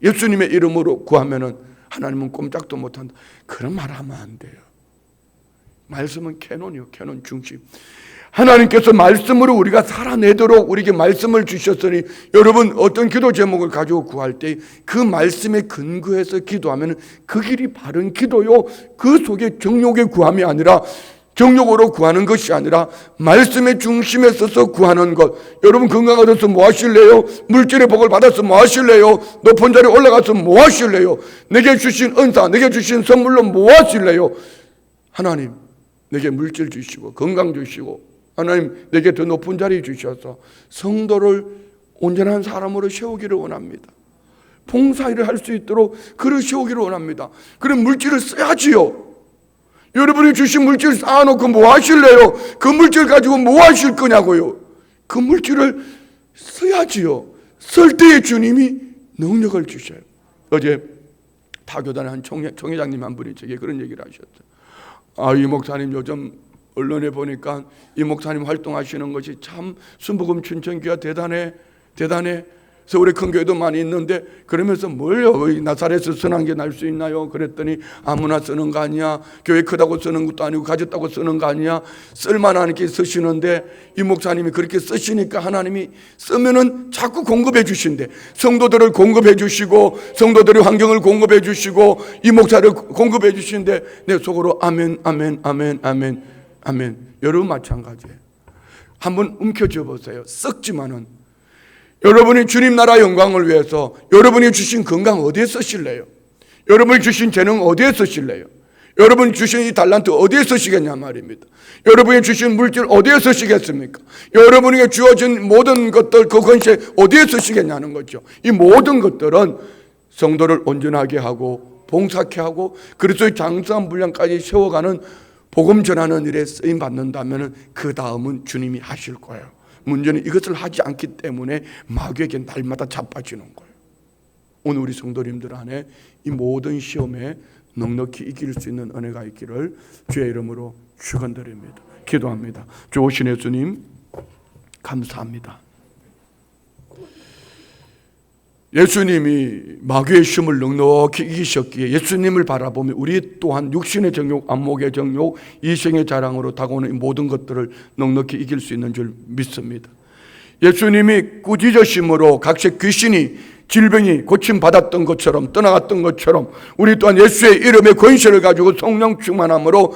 예수님의 이름으로 구하면은 하나님은 꼼짝도 못한다. 그런 말 하면 안 돼요. 말씀은 캐논이요, 캐논 중심. 하나님께서 말씀으로 우리가 살아내도록 우리에게 말씀을 주셨으니 여러분 어떤 기도 제목을 가지고 구할 때 그 말씀에 근거해서 기도하면 그 길이 바른 기도요, 그 속에 정욕의 구함이 아니라 정욕으로 구하는 것이 아니라 말씀의 중심에 서서 구하는 것. 여러분 건강하셔서 뭐 하실래요? 물질의 복을 받아서 뭐 하실래요? 높은 자리에 올라가서 뭐 하실래요? 내게 주신 은사, 내게 주신 선물로 뭐 하실래요? 하나님 내게 물질 주시고 건강 주시고 하나님 내게 더 높은 자리 주셔서 성도를 온전한 사람으로 세우기를 원합니다. 봉사일을 할 수 있도록 그를 세우기를 원합니다. 그럼 물질을 써야지요. 여러분이 주신 물질 쌓아놓고 뭐 하실래요? 그 물질 가지고 뭐 하실 거냐고요. 그 물질을 써야지요. 쓸 때에 주님이 능력을 주셔요. 어제 타교단의 한 총회장님 한 분이 제게 그런 얘기를 하셨어요. 이 목사님 요즘 언론에 보니까 이 목사님 활동하시는 것이 참 순복음 춘천교회가 대단해. 서울에 큰 교회도 많이 있는데 그러면서 뭘요? 나사렛에서 선한 게 날 수 있나요? 그랬더니 아무나 쓰는 거 아니야. 교회 크다고 쓰는 것도 아니고 가졌다고 쓰는 거 아니야. 쓸만한 게 쓰시는데 이 목사님이 그렇게 쓰시니까 하나님이 쓰면은 자꾸 공급해 주신대. 성도들을 공급해 주시고 성도들의 환경을 공급해 주시고 이 목사를 공급해 주신데 내 속으로 아멘 아멘 아멘 아멘 아멘. 여러분 마찬가지예요. 한번 움켜쥐어 보세요. 썩지만은 여러분이 주님 나라 영광을 위해서 여러분이 주신 건강 어디에 쓰실래요? 여러분이 주신 재능 어디에 쓰실래요? 여러분이 주신 이 달란트 어디에 쓰시겠냐 말입니다. 여러분이 주신 물질 어디에 쓰시겠습니까? 여러분에게 주어진 모든 것들 그 권세 어디에 쓰시겠냐는 거죠. 이 모든 것들은 성도를 온전하게 하고 봉사케 하고 그리스도의 장성한 분량까지 세워가는 복음 전하는 일에 쓰임 받는다면 그 다음은 주님이 하실 거예요. 문제는 이것을 하지 않기 때문에 마귀에게 날마다 자빠지는 거예요. 오늘 우리 성도님들 안에 이 모든 시험에 넉넉히 이길 수 있는 은혜가 있기를 주의 이름으로 축원드립니다. 기도합니다. 좋으신 예수님 감사합니다. 예수님이 마귀의 시험을 넉넉히 이기셨기에 예수님을 바라보며 우리 또한 육신의 정욕, 안목의 정욕, 이생의 자랑으로 다가오는 이 모든 것들을 넉넉히 이길 수 있는 줄 믿습니다. 예수님이 꾸짖으심으로 각색 귀신이 질병이 고침받았던 것처럼 떠나갔던 것처럼 우리 또한 예수의 이름의 권세를 가지고 성령 충만함으로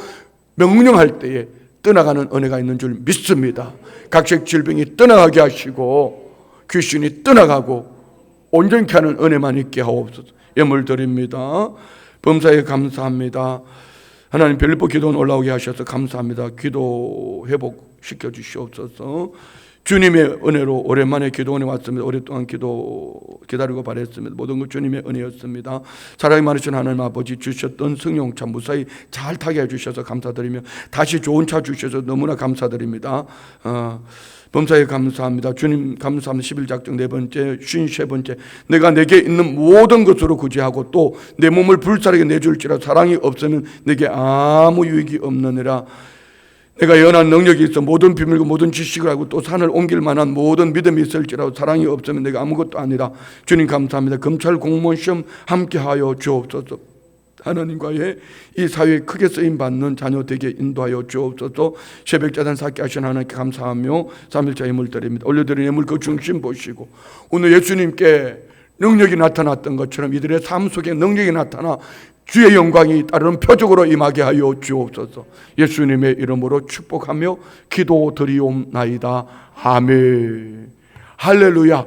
명령할 때에 떠나가는 은혜가 있는 줄 믿습니다. 각색 질병이 떠나가게 하시고 귀신이 떠나가고 온전케 하는 은혜만 있게 하옵소서. 예물 드립니다. 범사에 감사합니다. 하나님 빌립보 기도원 올라오게 하셔서 감사합니다. 기도 회복시켜 주시옵소서. 주님의 은혜로 오랜만에 기도원에 왔습니다. 오랫동안 기다리고 바랬습니다. 모든 것 주님의 은혜였습니다. 사랑이 많으신 하나님 아버지, 주셨던 승용차 무사히 잘 타게 해주셔서 감사드리며 다시 좋은 차 주셔서 너무나 감사드립니다. 범사에 감사합니다. 주님 감사합니다. 11작정 4번째 53번째 내가 내게 있는 모든 것으로 구제하고 또 내 몸을 불사르게 내줄지라 사랑이 없으면 내게 아무 유익이 없느니라. 내가 연한 능력이 있어 모든 비밀과 모든 지식을 알고 또 산을 옮길 만한 모든 믿음이 있을지라도 사랑이 없으면 내가 아무것도 아니라. 주님 감사합니다. 검찰 공무원 시험 함께하여 주옵소서. 하나님과의 이 사회에 크게 쓰임받는 자녀 되게 인도하여 주옵소서. 새벽자단 쌓게 하신 하나님께 감사하며 3일차 예물 드립니다. 올려드린 예물 그 중심 보시고 오늘 예수님께 능력이 나타났던 것처럼 이들의 삶 속에 능력이 나타나 주의 영광이 따르는 표적으로 임하게 하여 주옵소서. 예수님의 이름으로 축복하며 기도드리옵나이다. 아멘. 할렐루야.